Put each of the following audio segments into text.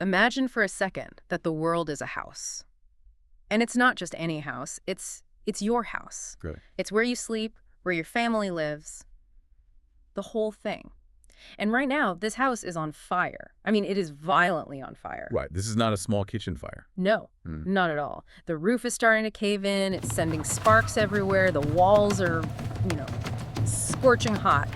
Imagine for a second that the world is a house. And it's not just any house, it's your house. Really? It's where you sleep, where your family lives, the whole thing. And right now, this house is on fire. I mean, it is violently on fire. Right. This is not a small kitchen fire. No, not at all. The roof is starting to cave in. It's sending sparks everywhere. The walls are, scorching hot.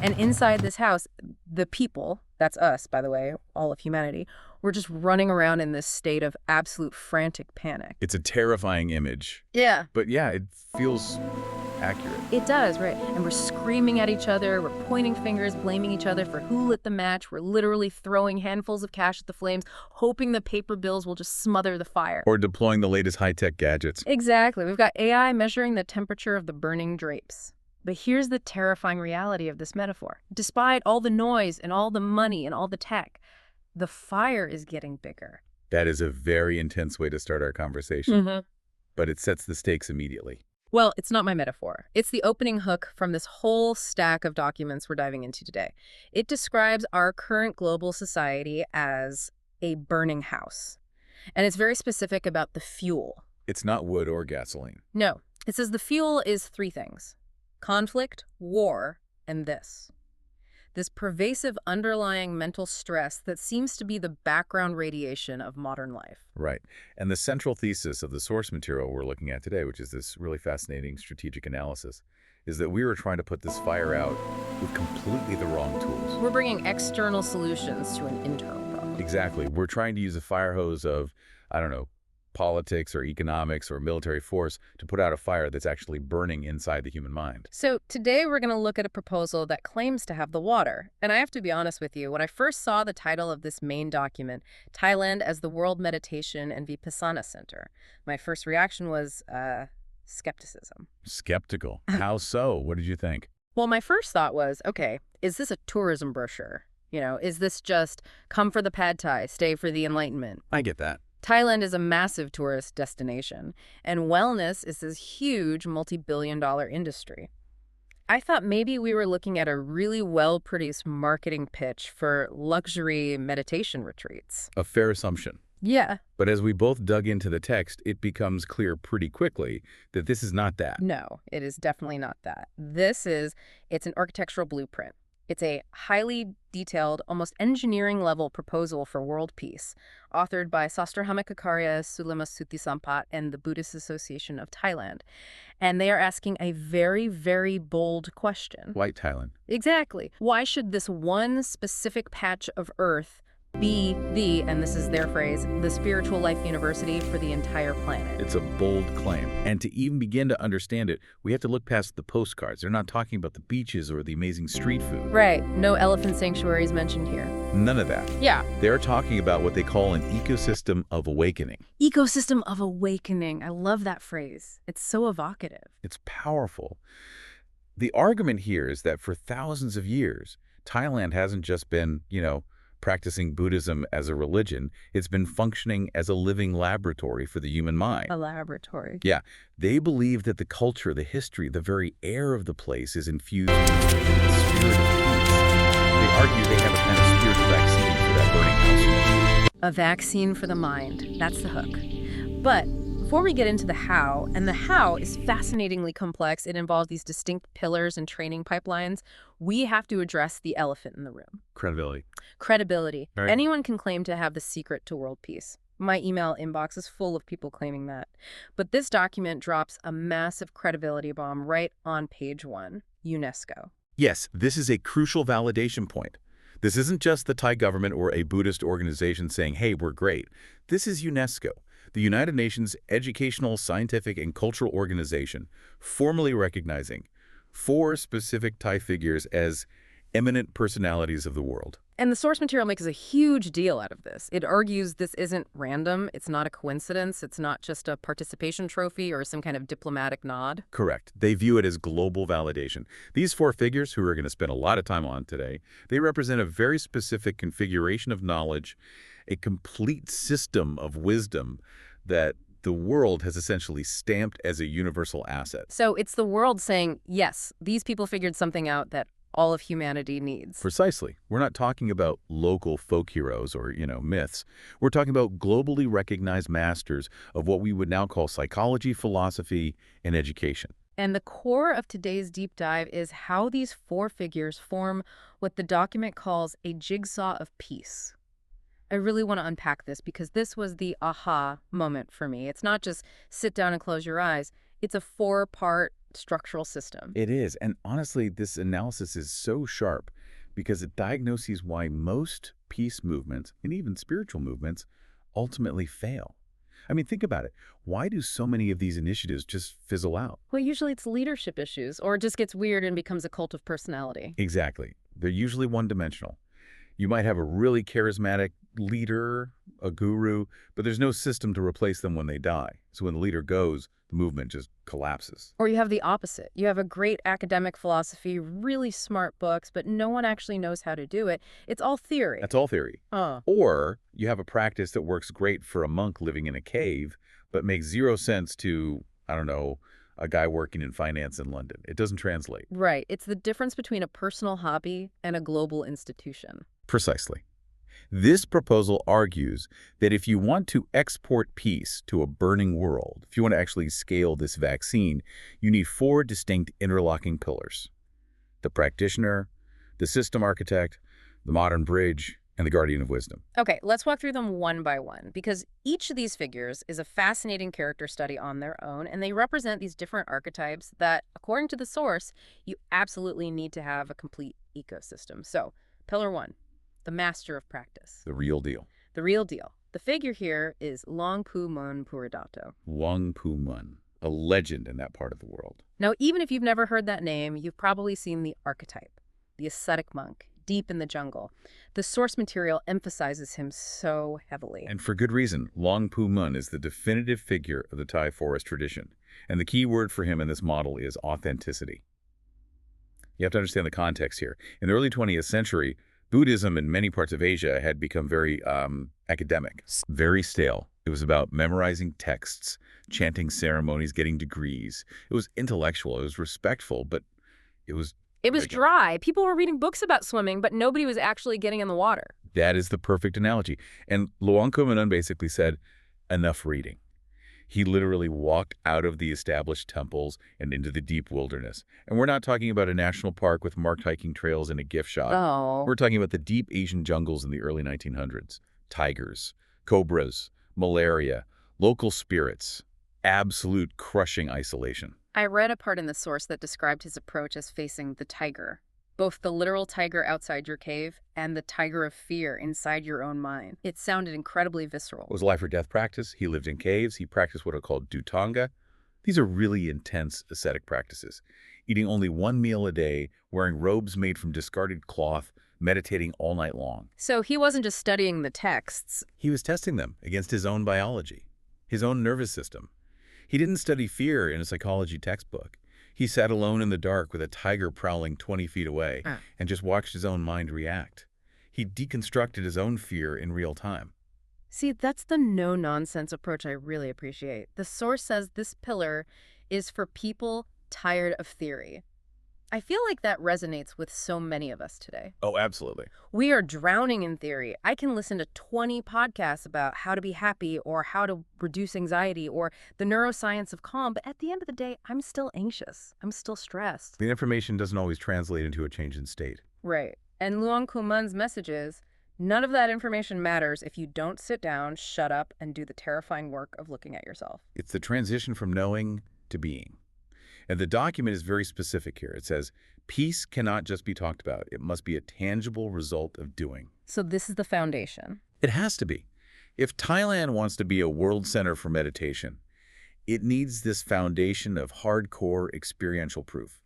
And inside this house, the people, that's us, by the way, all of humanity, we're just running around in this state of absolute frantic panic. It's a terrifying image. Yeah. But yeah, it feels accurate. It does, right. And we're screaming at each other. We're pointing fingers, blaming each other for who lit the match. We're literally throwing handfuls of cash at the flames, hoping the paper bills will just smother the fire. Or deploying the latest high-tech gadgets. Exactly. We've got AI measuring the temperature of the burning drapes. But here's the terrifying reality of this metaphor. Despite all the noise and all the money and all the tech, the fire is getting bigger. That is a very intense way to start our conversation. But it sets the stakes immediately. Well, it's not my metaphor. It's the opening hook from this whole stack of documents we're diving into today. It describes our current global society as a burning house. And it's very specific about the fuel. It's not wood or gasoline. No. It says the fuel is three things: conflict, war, and this pervasive underlying mental stress that seems to be the background radiation of modern life. Right. And the central thesis of the source material we're looking at today, which is this really fascinating strategic analysis, is that we were trying to put this fire out with completely the wrong tools. We're bringing external solutions to an internal problem. Exactly. We're trying to use a fire hose of, politics or economics or military force to put out a fire that's actually burning inside the human mind. So today we're going to look at a proposal that claims to have the water. And I have to be honest with you, when I first saw the title of this main document, Thailand as the World Meditation and Vipassanā Center, my first reaction was skepticism. Skeptical? How so? What did you think? Well, my first thought was, okay, is this a tourism brochure? Is this just come for the pad thai, stay for the enlightenment? I get that. Thailand is a massive tourist destination, and wellness is this huge multi-billion-dollar industry. I thought maybe we were looking at a really well-produced marketing pitch for luxury meditation retreats. A fair assumption. Yeah. But as we both dug into the text, it becomes clear pretty quickly that this is not that. No, it is definitely not that. It's an architectural blueprint. It's a highly detailed, almost engineering-level proposal for world peace, authored by Sastra Hamakakarya Sulema Sutisampat and the Buddhist Association of Thailand. And they are asking a very, very bold question. White Thailand. Exactly. Why should this one specific patch of earth be and this is their phrase, the spiritual life university for the entire planet? It's a bold claim. And to even begin to understand it, we have to look past the postcards. They're not talking about the beaches or the amazing street food. Right. No elephant sanctuaries mentioned here. None of that. Yeah. They're talking about what they call an ecosystem of awakening. Ecosystem of awakening. I love that phrase. It's so evocative. It's powerful. The argument here is that for thousands of years, Thailand hasn't just been, practicing Buddhism as a religion. It's been functioning as a living laboratory for the human mind. A laboratory. Yeah. They believe that the culture, the history, the very air of the place is infused with the spirit of peace. They argue they have a kind of spiritual vaccine for that burning house. A vaccine for the mind. That's the hook. But before we get into the how, and the how is fascinatingly complex, it involves these distinct pillars and training pipelines, we have to address the elephant in the room. Credibility. Credibility. Right. Anyone can claim to have the secret to world peace. My email inbox is full of people claiming that. But this document drops a massive credibility bomb right on page 1, UNESCO. Yes, this is a crucial validation point. This isn't just the Thai government or a Buddhist organization saying, hey, we're great. This is UNESCO, the United Nations Educational, Scientific, and Cultural Organization, formally recognizing 4 specific Thai figures as eminent personalities of the world. And the source material makes a huge deal out of this. It argues this isn't random, it's not a coincidence, it's not just a participation trophy or some kind of diplomatic nod. Correct. They view it as global validation. These 4 figures, who we're going to spend a lot of time on today, they represent a very specific configuration of knowledge, a complete system of wisdom that the world has essentially stamped as a universal asset. So it's the world saying, yes, these people figured something out that all of humanity needs. Precisely. We're not talking about local folk heroes or, myths. We're talking about globally recognized masters of what we would now call psychology, philosophy, and education. And the core of today's deep dive is how these four figures form what the document calls a jigsaw of peace. I really want to unpack this because this was the aha moment for me. It's not just sit down and close your eyes. It's a four-part structural system. It is. And honestly, this analysis is so sharp because it diagnoses why most peace movements, and even spiritual movements, ultimately fail. I mean, think about it. Why do so many of these initiatives just fizzle out? Well, usually it's leadership issues, or it just gets weird and becomes a cult of personality. Exactly. They're usually one-dimensional. You might have a really charismatic leader, a guru, but there's no system to replace them when they die. So when the leader goes, the movement just collapses. Or you have the opposite. You have a great academic philosophy, really smart books, but no one actually knows how to do it. It's all theory. That's all theory. Or you have a practice that works great for a monk living in a cave, but makes zero sense to, I don't know, a guy working in finance in London. It doesn't translate. Right. It's the difference between a personal hobby and a global institution. Precisely. This proposal argues that if you want to export peace to a burning world, if you want to actually scale this vaccine, you need four distinct interlocking pillars: the practitioner, the system architect, the modern bridge, and the guardian of wisdom. Okay, let's walk through them one by one, because each of these figures is a fascinating character study on their own, and they represent these different archetypes that, according to the source, you absolutely need to have a complete ecosystem. So, pillar one, the master of practice. The real deal. The real deal. The figure here is Longpu Mun Puridato. Longpu Mun, a legend in that part of the world. Now, even if you've never heard that name, you've probably seen the archetype, the ascetic monk, deep in the jungle. The source material emphasizes him so heavily. And for good reason. Longpu Mun is the definitive figure of the Thai forest tradition. And the key word for him in this model is authenticity. You have to understand the context here. In the early 20th century, Buddhism in many parts of Asia had become very academic, very stale. It was about memorizing texts, chanting ceremonies, getting degrees. It was intellectual, it was respectful, but it was dry. People were reading books about swimming, but nobody was actually getting in the water. That is the perfect analogy. And Luang Kumanon basically said, enough reading. He literally walked out of the established temples and into the deep wilderness. And we're not talking about a national park with marked hiking trails and a gift shop. Oh. We're talking about the deep Asian jungles in the early 1900s. Tigers, cobras, malaria, local spirits, absolute crushing isolation. I read a part in the source that described his approach as facing the tiger, both the literal tiger outside your cave and the tiger of fear inside your own mind. It sounded incredibly visceral. It was a life or death practice. He lived in caves. He practiced what are called dhutanga. These are really intense ascetic practices. Eating only one meal a day, wearing robes made from discarded cloth, meditating all night long. So he wasn't just studying the texts. He was testing them against his own biology, his own nervous system. He didn't study fear in a psychology textbook. He sat alone in the dark with a tiger prowling 20 feet away and just watched his own mind react. He deconstructed his own fear in real time. See, that's the no-nonsense approach I really appreciate. The source says this pillar is for people tired of theory. I feel like that resonates with so many of us today. Oh, absolutely. We are drowning in theory. I can listen to 20 podcasts about how to be happy or how to reduce anxiety or the neuroscience of calm, but at the end of the day, I'm still anxious. I'm still stressed. The information doesn't always translate into a change in state. Right. And Luang Kuman's message is, none of that information matters if you don't sit down, shut up, and do the terrifying work of looking at yourself. It's the transition from knowing to being. And the document is very specific here. It says, peace cannot just be talked about. It must be a tangible result of doing. So this is the foundation. It has to be. If Thailand wants to be a world center for meditation, it needs this foundation of hardcore experiential proof.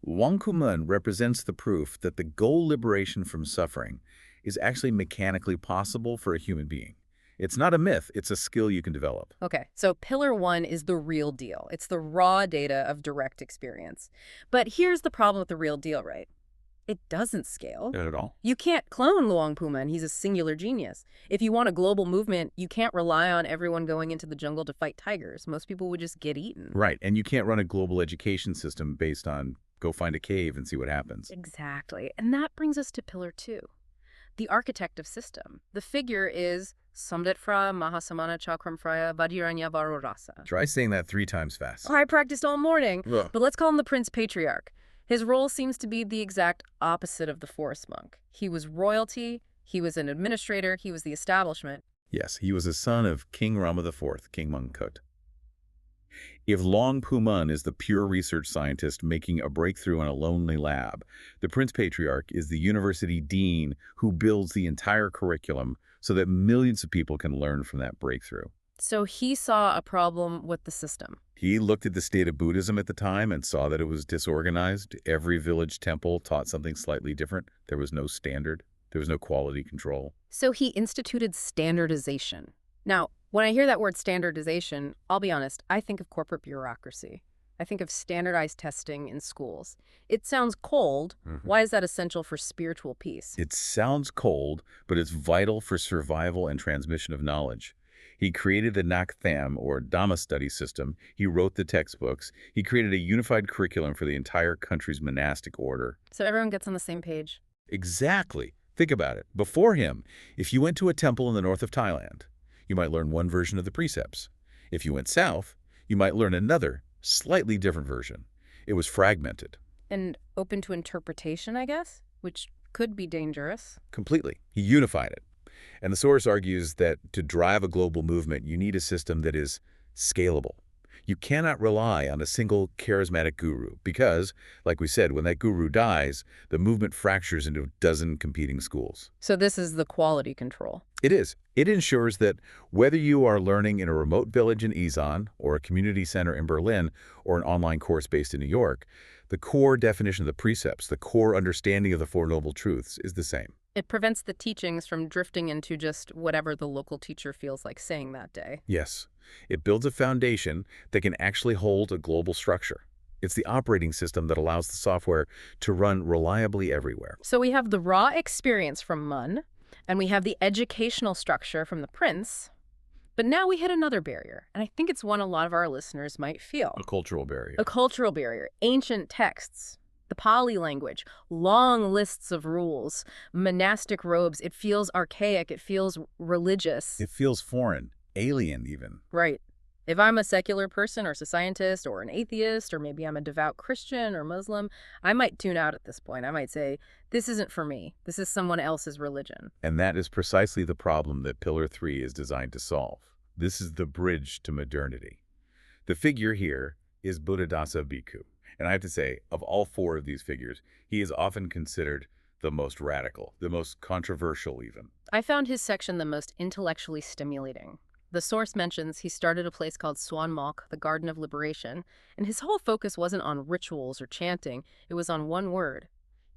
Wangkumun represents the proof that the goal liberation from suffering is actually mechanically possible for a human being. It's not a myth, it's a skill you can develop. Okay, so pillar one is the real deal. It's the raw data of direct experience. But here's the problem with the real deal, right? It doesn't scale. Not at all. You can't clone Luang Puma, and he's a singular genius. If you want a global movement, you can't rely on everyone going into the jungle to fight tigers. Most people would just get eaten. Right, and you can't run a global education system based on Go find a cave and see what happens. Exactly. And that brings us to pillar 2. The architect of system. The figure is Samdetfra Mahasamana Chakramfraya Vadiranya Varurasa. Try saying that 3 times fast. Oh, I practiced all morning, Ugh. but let's call him the Prince Patriarch. His role seems to be the exact opposite of the forest monk. He was royalty, he was an administrator, he was the establishment. Yes, he was a son of King Rama IV, King Mongkut. If Long Pumun is the pure research scientist making a breakthrough in a lonely lab, the Prince Patriarch is the university dean who builds the entire curriculum so that millions of people can learn from that breakthrough. So he saw a problem with the system. He looked at the state of Buddhism at the time and saw that it was disorganized. Every village temple taught something slightly different. There was no standard. There was no quality control. So he instituted standardization. Now, when I hear that word standardization, I'll be honest, I think of corporate bureaucracy. I think of standardized testing in schools. It sounds cold. Why is that essential for spiritual peace? It sounds cold, but it's vital for survival and transmission of knowledge. He created the Naktham, or Dhamma study system. He wrote the textbooks. He created a unified curriculum for the entire country's monastic order. So everyone gets on the same page. Exactly. Think about it. Before him, if you went to a temple in the north of Thailand, you might learn one version of the precepts. If you went south, you might learn another, slightly different version. It was fragmented. And open to interpretation, I guess, which could be dangerous. Completely. He unified it. And the source argues that to drive a global movement, you need a system that is scalable. You cannot rely on a single charismatic guru because, like we said, when that guru dies, the movement fractures into a dozen competing schools. So this is the quality control. It is. It ensures that whether you are learning in a remote village in Isan, or a community center in Berlin, or an online course based in New York, the core definition of the precepts, the core understanding of the Four Noble Truths is the same. It prevents the teachings from drifting into just whatever the local teacher feels like saying that day. Yes. It builds a foundation that can actually hold a global structure. It's the operating system that allows the software to run reliably everywhere. So we have the raw experience from Mun, and we have the educational structure from the Prince, but now we hit another barrier, and I think it's one a lot of our listeners might feel. A cultural barrier. A cultural barrier. Ancient texts, the Pali language, long lists of rules, monastic robes. It feels archaic. It feels religious. It feels foreign, alien even. Right. If I'm a secular person or a scientist or an atheist, or maybe I'm a devout Christian or Muslim, I might tune out at this point. I might say, this isn't for me. This is someone else's religion. And that is precisely the problem that Pillar 3 is designed to solve. This is the bridge to modernity. The figure here is Buddhadasa Bhikkhu. And I have to say, of all 4 of these figures, he is often considered the most radical, the most controversial even. I found his section the most intellectually stimulating. The source mentions he started a place called Swan Mok, the Garden of Liberation, and his whole focus wasn't on rituals or chanting. It was on one word: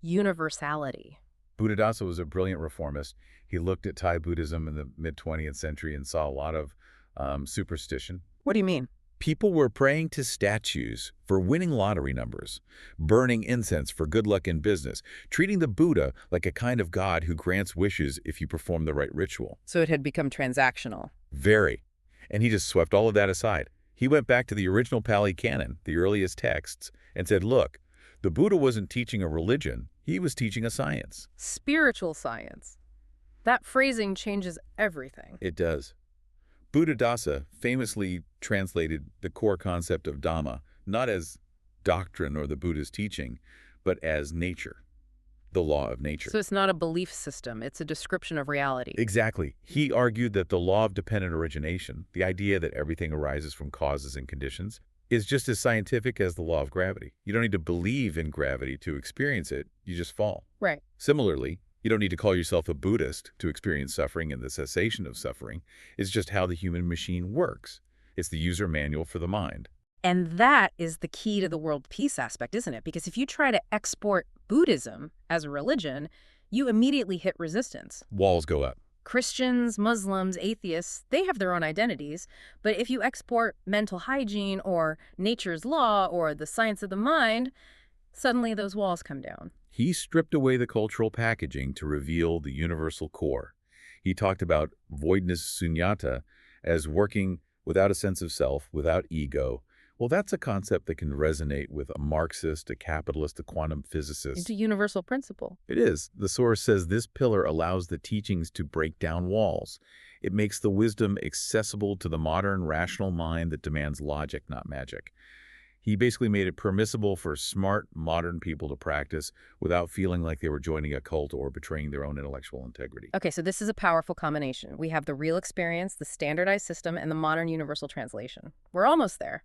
universality. Buddhadasa was a brilliant reformist. He looked at Thai Buddhism in the mid-20th century and saw a lot of superstition. What do you mean? People were praying to statues for winning lottery numbers, burning incense for good luck in business, treating the Buddha like a kind of god who grants wishes if you perform the right ritual. So it had become transactional. Very. And he just swept all of that aside. He went back to the original Pali Canon, the earliest texts, and said, look, the Buddha wasn't teaching a religion, he was teaching a science. Spiritual science. That phrasing changes everything. It does. Buddhadasa famously translated the core concept of Dhamma not as doctrine or the Buddha's teaching, but as nature, the law of nature. So it's not a belief system, it's a description of reality. Exactly. He argued that the law of dependent origination, the idea that everything arises from causes and conditions, is just as scientific as the law of gravity. You don't need to believe in gravity to experience it, you just fall. Right. Similarly, you don't need to call yourself a Buddhist to experience suffering and the cessation of suffering. It's just how the human machine works. It's the user manual for the mind. And that is the key to the world peace aspect, isn't it? Because if you try to export Buddhism as a religion, you immediately hit resistance. Walls go up. Christians, Muslims, atheists, they have their own identities. But if you export mental hygiene or nature's law or the science of the mind, suddenly those walls come down. He stripped away the cultural packaging to reveal the universal core. He talked about voidness sunyata as working without a sense of self, without ego, Well, that's a concept that can resonate with a Marxist, a capitalist, a quantum physicist. It's a universal principle. It is. The source says this pillar allows the teachings to break down walls. It makes the wisdom accessible to the modern rational mind that demands logic, not magic. He basically made it permissible for smart, modern people to practice without feeling like they were joining a cult or betraying their own intellectual integrity. Okay, so this is a powerful combination. We have the real experience, the standardized system, and the modern universal translation. We're almost there.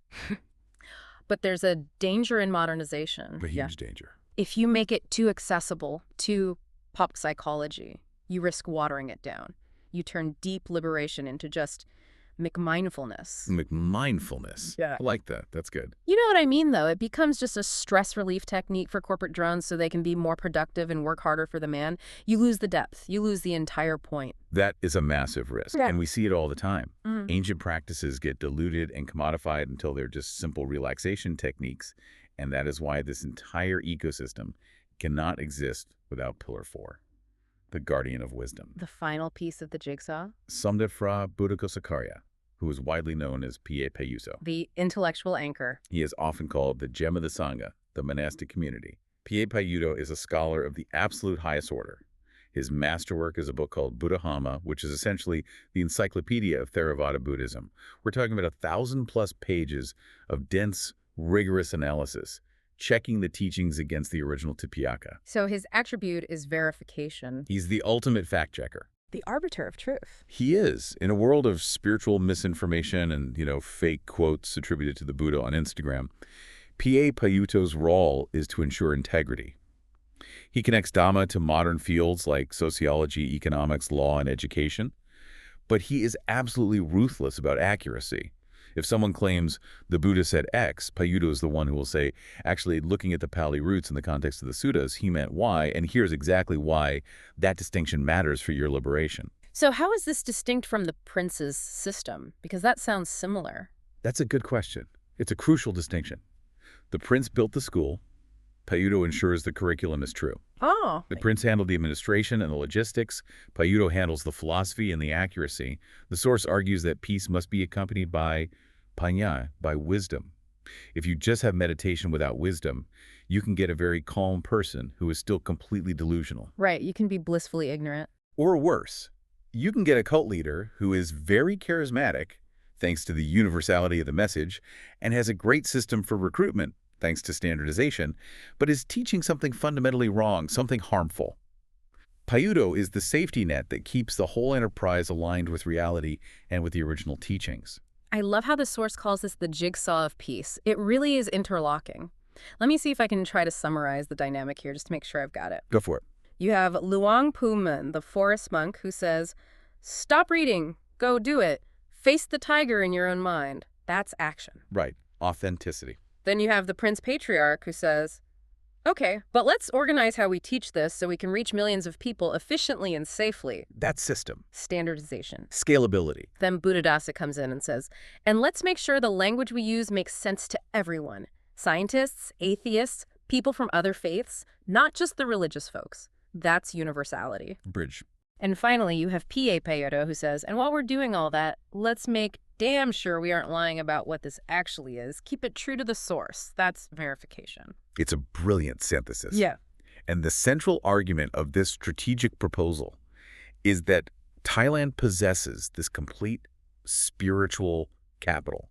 But there's a danger in modernization. A huge danger. If you make it too accessible to pop psychology, you risk watering it down. You turn deep liberation into just McMindfulness. McMindfulness. Yeah. I like that. That's good. You know what I mean, though? It becomes just a stress relief technique for corporate drones so they can be more productive and work harder for the man. You lose the depth. You lose the entire point. That is a massive risk, and we see it all the time. Mm. Ancient practices get diluted and commodified until they're just simple relaxation techniques, and that is why this entire ecosystem cannot exist without Pillar 4, the guardian of wisdom. The final piece of the jigsaw? Samdefra Buddhaghosakarya, who is widely known as P.A. Payuso. The intellectual anchor. He is often called the gem of the Sangha, the monastic community. P.A. Payuto is a scholar of the absolute highest order. His masterwork is a book called Buddhahama, which is essentially the encyclopedia of Theravada Buddhism. We're talking about 1,000+ pages of dense, rigorous analysis, checking the teachings against the original Tipiyaka. So his attribute is verification. He's the ultimate fact-checker. The arbiter of truth. He is. In a world of spiritual misinformation and, fake quotes attributed to the Buddha on Instagram, P.A. Payuto's role is to ensure integrity. He connects Dhamma to modern fields like sociology, economics, law, and education, but he is absolutely ruthless about accuracy. If someone claims the Buddha said X, Payuto is the one who will say, actually, looking at the Pali roots in the context of the suttas, he meant Y, and here's exactly why that distinction matters for your liberation. So how is this distinct from the prince's system? Because that sounds similar. That's a good question. It's a crucial distinction. The prince built the school. Payuto ensures the curriculum is true. Oh. The prince handled the administration and the logistics. Payuto handles the philosophy and the accuracy. The source argues that peace must be accompanied by paññā, by wisdom. If you just have meditation without wisdom, you can get a very calm person who is still completely delusional. Right, you can be blissfully ignorant. Or worse, you can get a cult leader who is very charismatic, thanks to the universality of the message, and has a great system for recruitment, thanks to standardization, but is teaching something fundamentally wrong, something harmful. Payuto is the safety net that keeps the whole enterprise aligned with reality and with the original teachings. I love how the source calls this the jigsaw of peace. It really is interlocking. Let me see if I can try to summarize the dynamic here just to make sure I've got it. Go for it. You have Luang Pu Men, the forest monk, who says, "Stop reading, go do it. Face the tiger in your own mind." That's action. Right. Authenticity. Then you have the Prince Patriarch who says, "Okay, but let's organize how we teach this so we can reach millions of people efficiently and safely." That's system. Standardization. Scalability. Then Buddhadasa comes in and says, "And let's make sure the language we use makes sense to everyone. Scientists, atheists, people from other faiths, not just the religious folks." That's universality. Bridge. And finally, you have P.A. Payuto who says, "And while we're doing all that, let's make damn sure we aren't lying about what this actually is. Keep it true to the source." That's verification. It's a brilliant synthesis. Yeah. And the central argument of this strategic proposal is that Thailand possesses this complete spiritual capital.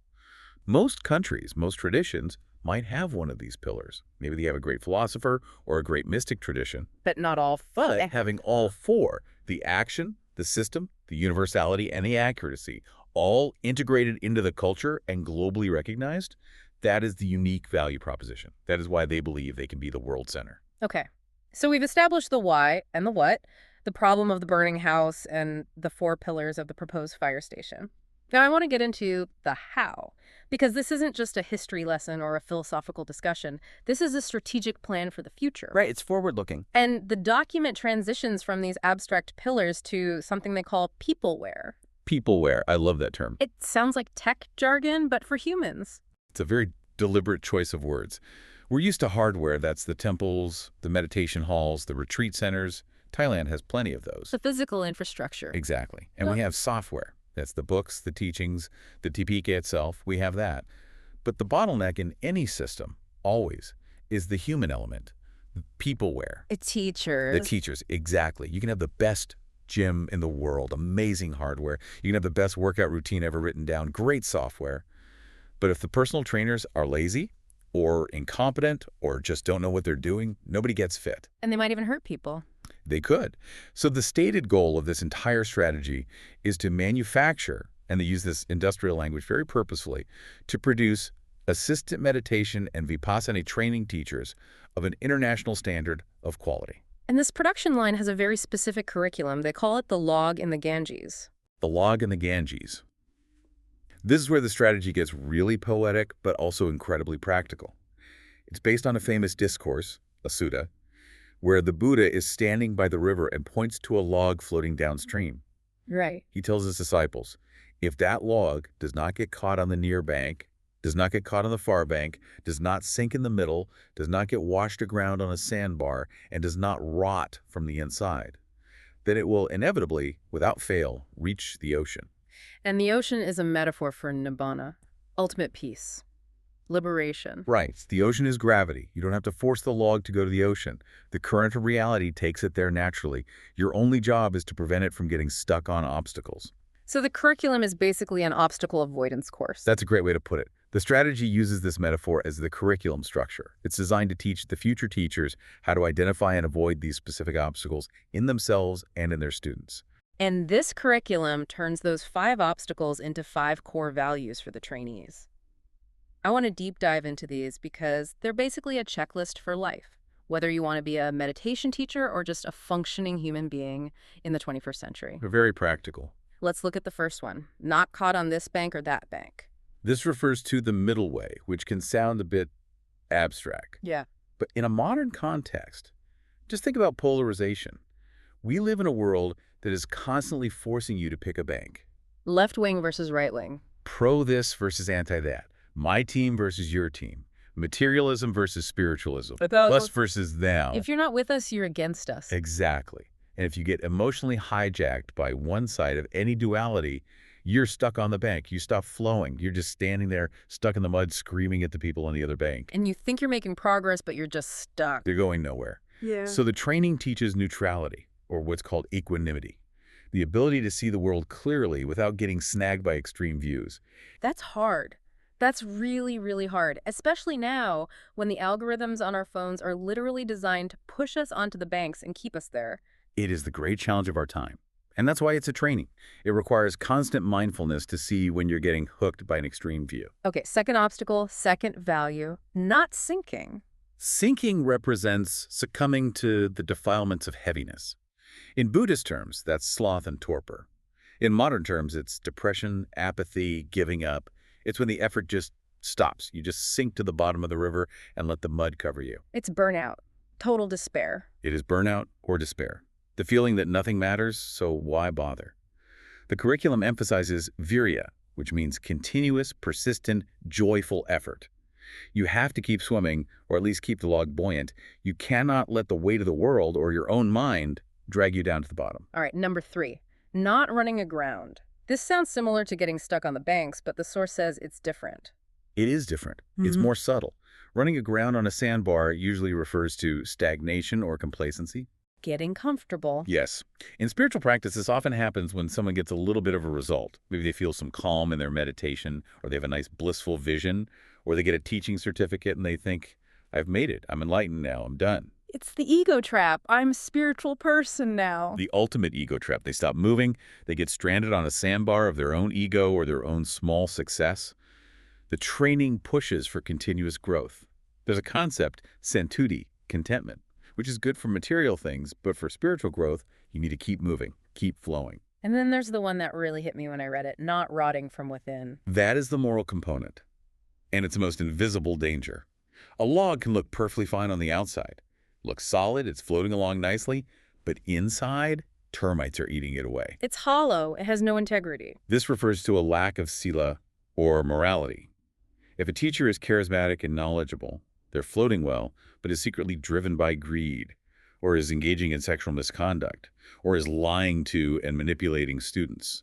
Most countries, most traditions, might have one of these pillars. Maybe they have a great philosopher or a great mystic tradition. But not all. But having all four, the action, the system, the universality, and the accuracy, all integrated into the culture and globally recognized, that is the unique value proposition. That is why they believe they can be the world center. Okay. So we've established the why and the what, the problem of the burning house, and the 4 pillars of the proposed fire station. Now I want to get into the how, because this isn't just a history lesson or a philosophical discussion. This is a strategic plan for the future. Right, it's forward-looking. And the document transitions from these abstract pillars to something they call peopleware. Peopleware. I love that term. It sounds like tech jargon, but for humans. It's a very deliberate choice of words. We're used to hardware. That's the temples, the meditation halls, the retreat centers. Thailand has plenty of those. The physical infrastructure. Exactly. And we have software. That's the books, the teachings, the Tipika itself. We have that. But the bottleneck in any system, always, is the human element, the peopleware. The teachers. The teachers, exactly. You can have the best gym in the world, amazing hardware. You can have the best workout routine ever written down, great software. But if the personal trainers are lazy or incompetent or just don't know what they're doing, nobody gets fit. And they might even hurt people. They could. So the stated goal of this entire strategy is to manufacture, and they use this industrial language very purposefully, to produce assistant meditation and Vipassana training teachers of an international standard of quality. And this production line has a very specific curriculum. They call it the log in the Ganges. The log in the Ganges. This is where the strategy gets really poetic, but also incredibly practical. It's based on a famous discourse, a sutta, where the Buddha is standing by the river and points to a log floating downstream. Right. He tells his disciples, if that log does not get caught on the near bank, does not get caught on the far bank, does not sink in the middle, does not get washed aground on a sandbar, and does not rot from the inside, then it will inevitably, without fail, reach the ocean. And the ocean is a metaphor for nibbana, ultimate peace, liberation. Right. The ocean is gravity. You don't have to force the log to go to the ocean. The current of reality takes it there naturally. Your only job is to prevent it from getting stuck on obstacles. So the curriculum is basically an obstacle avoidance course. That's a great way to put it. The strategy uses this metaphor as the curriculum structure. It's designed to teach the future teachers how to identify and avoid these specific obstacles in themselves and in their students. And this curriculum turns those 5 obstacles into 5 core values for the trainees. I want to deep dive into these because they're basically a checklist for life, whether you want to be a meditation teacher or just a functioning human being in the 21st century. They're very practical. Let's look at the first one. Not caught on this bank or that bank. This refers to the middle way, which can sound a bit abstract. Yeah. But in a modern context, just think about polarization. We live in a world that is constantly forcing you to pick a bank. Left wing versus right wing. Pro this versus anti that. My team versus your team. Materialism versus spiritualism. Us versus them. If you're not with us, you're against us. Exactly. And if you get emotionally hijacked by one side of any duality, you're stuck on the bank. You stop flowing. You're just standing there, stuck in the mud, screaming at the people on the other bank. And you think you're making progress, but you're just stuck. They're going nowhere. Yeah. So the training teaches neutrality, or what's called equanimity, the ability to see the world clearly without getting snagged by extreme views. That's hard. That's really, really hard, especially now when the algorithms on our phones are literally designed to push us onto the banks and keep us there. It is the great challenge of our time. And that's why it's a training. It requires constant mindfulness to see when you're getting hooked by an extreme view. Okay, second obstacle, second value, not sinking. Sinking represents succumbing to the defilements of heaviness. In Buddhist terms, that's sloth and torpor. In modern terms, it's depression, apathy, giving up. It's when the effort just stops. You just sink to the bottom of the river and let the mud cover you. It's burnout, total despair. It is burnout or despair. The feeling that nothing matters, so why bother? The curriculum emphasizes virya, which means continuous, persistent, joyful effort. You have to keep swimming, or at least keep the log buoyant. You cannot let the weight of the world or your own mind drag you down to the bottom. All right, number 3, not running aground. This sounds similar to getting stuck on the banks, but the source says it's different. It is different. It's more subtle. Running aground on a sandbar usually refers to stagnation or complacency. Getting comfortable. Yes. In spiritual practice, this often happens when someone gets a little bit of a result. Maybe they feel some calm in their meditation, or they have a nice blissful vision, or they get a teaching certificate and they think, I've made it. I'm enlightened now. I'm done. It's the ego trap. I'm a spiritual person now. The ultimate ego trap. They stop moving. They get stranded on a sandbar of their own ego or their own small success. The training pushes for continuous growth. There's a concept, santuti, contentment, which is good for material things, but for spiritual growth, you need to keep moving, keep flowing. And then there's the one that really hit me when I read it, not rotting from within. That is the moral component, and it's the most invisible danger. A log can look perfectly fine on the outside, look solid, it's floating along nicely, but inside, termites are eating it away. It's hollow. It has no integrity. This refers to a lack of sila, or morality. If a teacher is charismatic and knowledgeable, they're floating well, but is secretly driven by greed, or is engaging in sexual misconduct, or is lying to and manipulating students,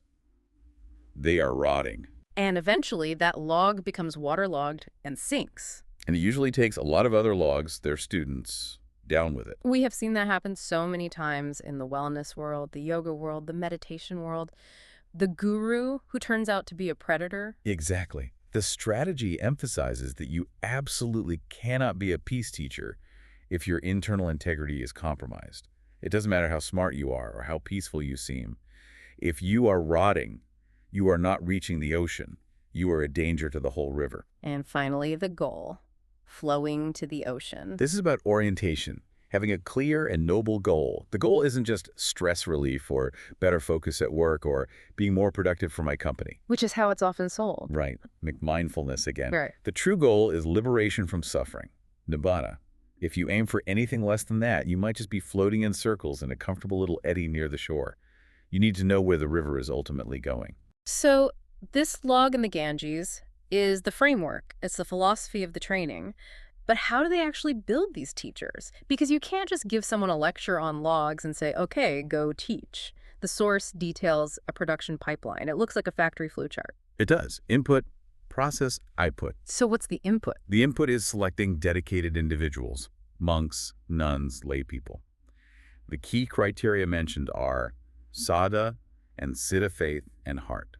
they are rotting. And eventually, that log becomes waterlogged and sinks. And it usually takes a lot of other logs, their students, down with it. We have seen that happen so many times in the wellness world, the yoga world, the meditation world. The guru who turns out to be a predator. Exactly. The strategy emphasizes that you absolutely cannot be a peace teacher if your internal integrity is compromised. It doesn't matter how smart you are or how peaceful you seem. If you are rotting, you are not reaching the ocean. You are a danger to the whole river. And finally, the goal, flowing to the ocean. This is about orientation, having a clear and noble goal. The goal isn't just stress relief or better focus at work or being more productive for my company. Which is how it's often sold. Right. Mindfulness again. Right. The true goal is liberation from suffering. Nibbana. If you aim for anything less than that, you might just be floating in circles in a comfortable little eddy near the shore. You need to know where the river is ultimately going. So this log in the Ganges is the framework. It's the philosophy of the training. But how do they actually build these teachers? Because you can't just give someone a lecture on logs and say, okay, go teach. The source details a production pipeline. It looks like a factory flowchart. It does. Input, process, output. So what's the input? The input is selecting dedicated individuals, monks, nuns, lay people. The key criteria mentioned are sada and siddha faith and heart.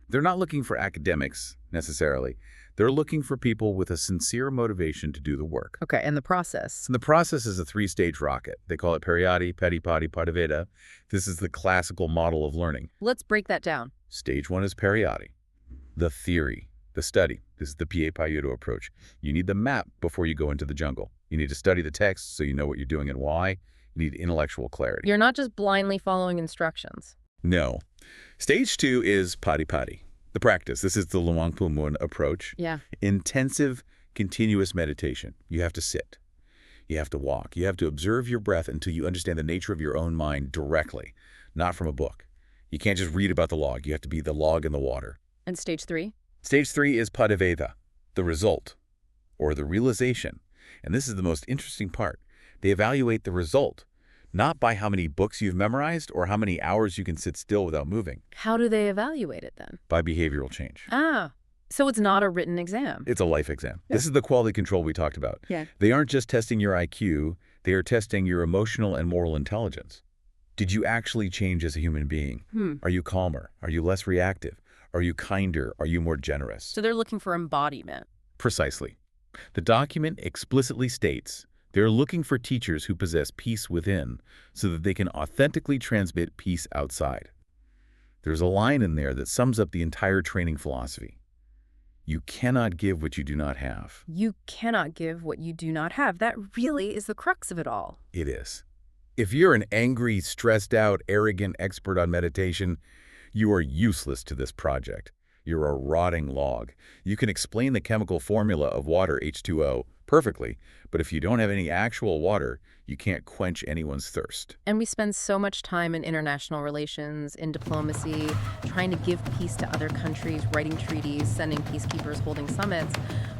They're not looking for academics, necessarily. They're looking for people with a sincere motivation to do the work. Okay, and the process? And the process is a three-stage rocket. They call it Pariyati, Padipati, Padaveda. This is the classical model of learning. Let's break that down. Stage 1 is Pariyati, the theory, the study. This is the PA Payuto approach. You need the map before you go into the jungle. You need to study the text so you know what you're doing and why. You need intellectual clarity. You're not just blindly following instructions. No. Stage 2 is Padipati, the practice. This is the Luangpu Mun approach. Yeah. Intensive, continuous meditation. You have to sit. You have to walk. You have to observe your breath until you understand the nature of your own mind directly, not from a book. You can't just read about the log. You have to be the log in the water. And stage 3? Stage 3 is Padaveda, the result, or the realization. And this is the most interesting part. They evaluate the result, not by how many books you've memorized or how many hours you can sit still without moving. How do they evaluate it then? By behavioral change. Ah, so it's not a written exam. It's a life exam. Yeah. This is the quality control we talked about. Yeah. They aren't just testing your IQ, they are testing your emotional and moral intelligence. Did you actually change as a human being? Are you calmer? Are you less reactive? Are you kinder? Are you more generous? So they're looking for embodiment. Precisely. The document explicitly states they're looking for teachers who possess peace within so that they can authentically transmit peace outside. There's a line in there that sums up the entire training philosophy. You cannot give what you do not have. You cannot give what you do not have. That really is the crux of it all. It is. If you're an angry, stressed out, arrogant expert on meditation, you are useless to this project. You're a rotting log. You can explain the chemical formula of water, H2O, perfectly, but if you don't have any actual water, you can't quench anyone's thirst. And we spend so much time in international relations, in diplomacy, trying to give peace to other countries, writing treaties, sending peacekeepers, holding summits.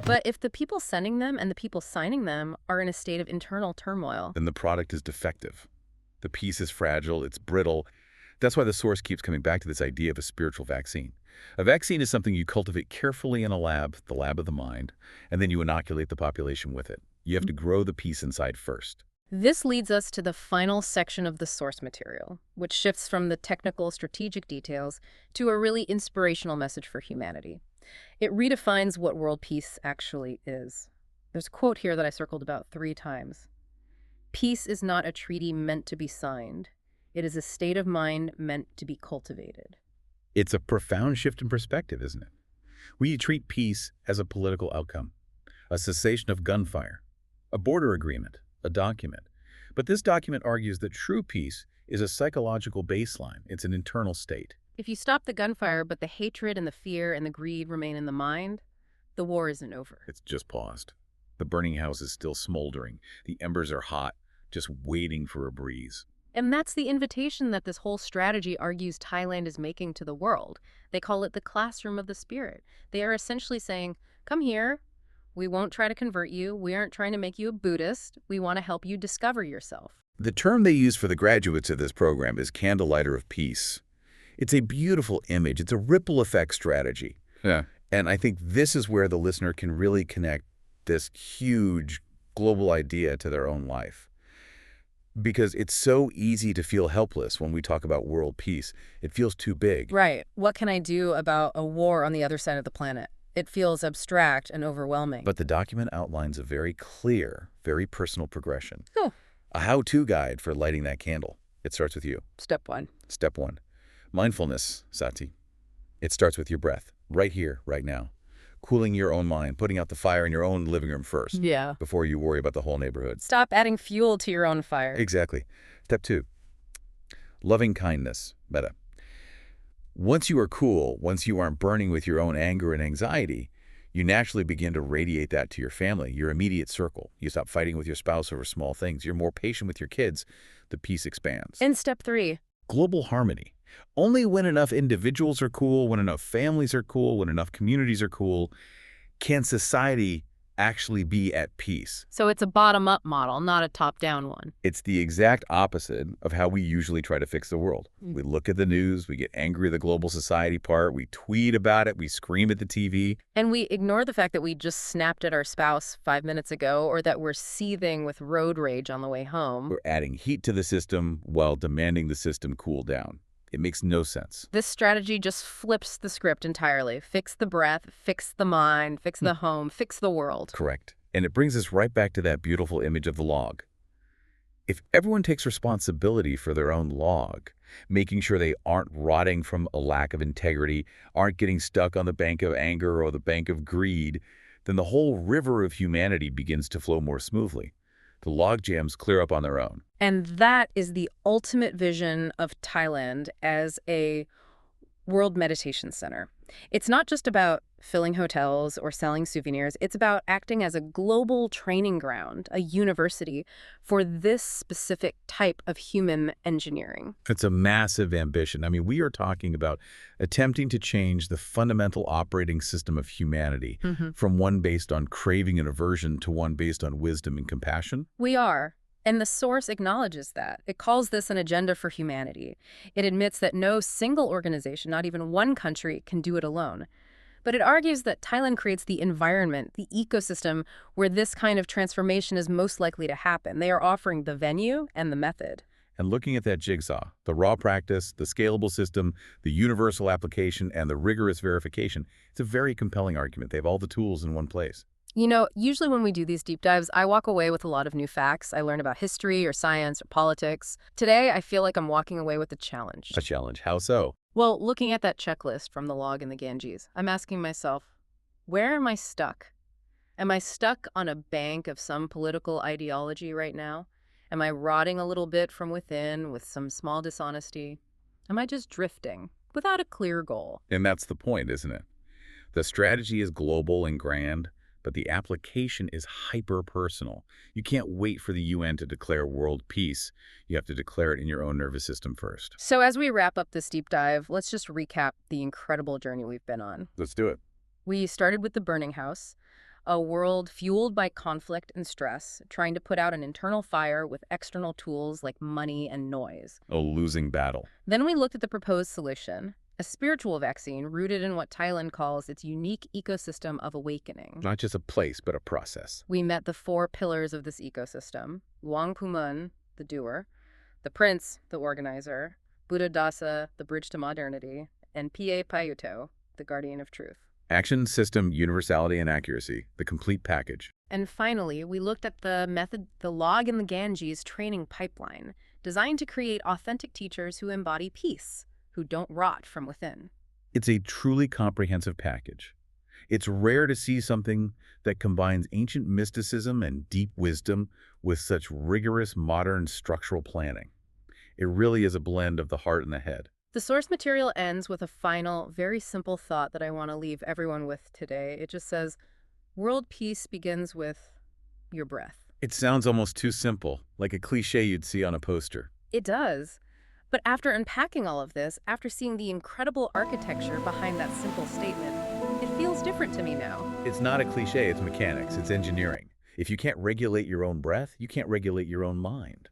But if the people sending them and the people signing them are in a state of internal turmoil, then the product is defective. The peace is fragile, it's brittle. That's why the source keeps coming back to this idea of a spiritual vaccine. A vaccine is something you cultivate carefully in a lab, the lab of the mind, and then you inoculate the population with it. You have to grow the peace inside first. This leads us to the final section of the source material, which shifts from the technical, strategic details to a really inspirational message for humanity. It redefines what world peace actually is. There's a quote here that I circled about 3 times. Peace is not a treaty meant to be signed. It is a state of mind meant to be cultivated. It's a profound shift in perspective, isn't it? We treat peace as a political outcome, a cessation of gunfire, a border agreement, a document. But this document argues that true peace is a psychological baseline. It's an internal state. If you stop the gunfire, but the hatred and the fear and the greed remain in the mind, the war isn't over. It's just paused. The burning house is still smoldering. The embers are hot, just waiting for a breeze. And that's the invitation that this whole strategy argues Thailand is making to the world. They call it the classroom of the spirit. They are essentially saying, come here. We won't try to convert you. We aren't trying to make you a Buddhist. We want to help you discover yourself. The term they use for the graduates of this program is candlelighter of peace. It's a beautiful image. It's a ripple effect strategy. Yeah. And I think this is where the listener can really connect this huge global idea to their own life. Because it's so easy to feel helpless when we talk about world peace. It feels too big. Right. What can I do about a war on the other side of the planet? It feels abstract and overwhelming. But the document outlines a very clear, very personal progression. Oh. A how-to guide for lighting that candle. It starts with you. Step 1. Step 1. Mindfulness, Sati. It starts with your breath, right here, right now. Cooling your own mind, putting out the fire in your own living room first. Yeah. Before you worry about the whole neighborhood. Stop adding fuel to your own fire. Exactly. Step 2. Loving kindness, metta. Once you are cool, once you aren't burning with your own anger and anxiety, you naturally begin to radiate that to your family, your immediate circle. You stop fighting with your spouse over small things. You're more patient with your kids. The peace expands. And step 3. Global harmony. Only when enough individuals are cool, when enough families are cool, when enough communities are cool, can society actually be at peace. So it's a bottom-up model, not a top-down one. It's the exact opposite of how we usually try to fix the world. We look at the news, we get angry at the global society part, we tweet about it, we scream at the TV. And we ignore the fact that we just snapped at our spouse 5 minutes ago, or that we're seething with road rage on the way home. We're adding heat to the system while demanding the system cool down. It makes no sense. This strategy just flips the script entirely. Fix the breath, fix the mind, fix the home, fix the world. Correct. And it brings us right back to that beautiful image of the log. If everyone takes responsibility for their own log, making sure they aren't rotting from a lack of integrity, aren't getting stuck on the bank of anger or the bank of greed, then the whole river of humanity begins to flow more smoothly. The log jams clear up on their own. And that is the ultimate vision of Thailand as a World Meditation Center. It's not just about filling hotels or selling souvenirs. It's about acting as a global training ground, a university for this specific type of human engineering. It's a massive ambition. I mean, we are talking about attempting to change the fundamental operating system of humanity from one based on craving and aversion to one based on wisdom and compassion. We are. And the source acknowledges that. It calls this an agenda for humanity. It admits that no single organization, not even one country, can do it alone. But it argues that Thailand creates the environment, the ecosystem, where this kind of transformation is most likely to happen. They are offering the venue and the method. And looking at that jigsaw, the raw practice, the scalable system, the universal application, and the rigorous verification, it's a very compelling argument. They have all the tools in one place. You know, usually when we do these deep dives, I walk away with a lot of new facts. I learn about history or science or politics. Today, I feel like I'm walking away with a challenge. A challenge. How so? Well, looking at that checklist from the log in the Ganges, I'm asking myself, where am I stuck? Am I stuck on a bank of some political ideology right now? Am I rotting a little bit from within with some small dishonesty? Am I just drifting without a clear goal? And that's the point, isn't it? The strategy is global and grand, but the application is hyper-personal. You can't wait for the UN to declare world peace. You have to declare it in your own nervous system first. So as we wrap up this deep dive, let's just recap the incredible journey we've been on. Let's do it. We started with the burning house, a world fueled by conflict and stress, trying to put out an internal fire with external tools like money and noise. A losing battle. Then we looked at the proposed solution, a spiritual vaccine rooted in what Thailand calls its unique ecosystem of awakening. Not just a place, but a process. We met the 4 pillars of this ecosystem: Luang Pumun, the doer; the prince, the organizer; Buddha Dasa, the bridge to modernity; and Pa Payuto, the guardian of truth. Action, system, universality, and accuracy. The complete package. And finally, we looked at the method, the log in the Ganges training pipeline, designed to create authentic teachers who embody peace, who don't rot from within. It's a truly comprehensive package. It's rare to see something that combines ancient mysticism and deep wisdom with such rigorous modern structural planning. It really is a blend of the heart and the head. The source material ends with a final, very simple thought that I want to leave everyone with today. It just says, world peace begins with your breath. It sounds almost too simple, like a cliche you'd see on a poster. It does. But after unpacking all of this, after seeing the incredible architecture behind that simple statement, it feels different to me now. It's not a cliche, it's mechanics, it's engineering. If you can't regulate your own breath, you can't regulate your own mind.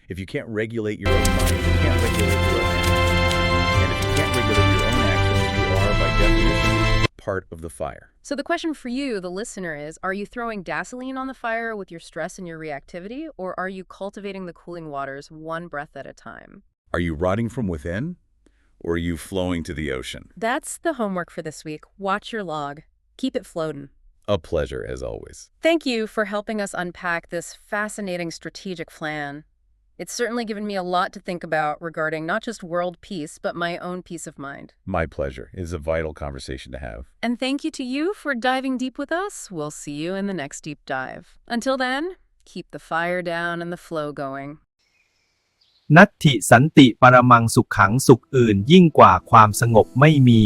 If you can't regulate your own mind, you can't regulate your own energy. And if you can't part of the fire. So the question for you, the listener, is, are you throwing gasoline on the fire with your stress and your reactivity, or are you cultivating the cooling waters one breath at a time? Are you rotting from within, or are you flowing to the ocean? That's the homework for this week. Watch your log. Keep it floating. A pleasure, as always. Thank you for helping us unpack this fascinating strategic plan. It's certainly given me a lot to think about regarding not just world peace, but my own peace of mind. My pleasure. It is a vital conversation to have. And thank you to you for diving deep with us. We'll see you in the next deep dive. Until then, keep the fire down and the flow going. นัตถิสันติปรมังสุขขังสุขอื่นยิ่งกว่าความสงบไม่มี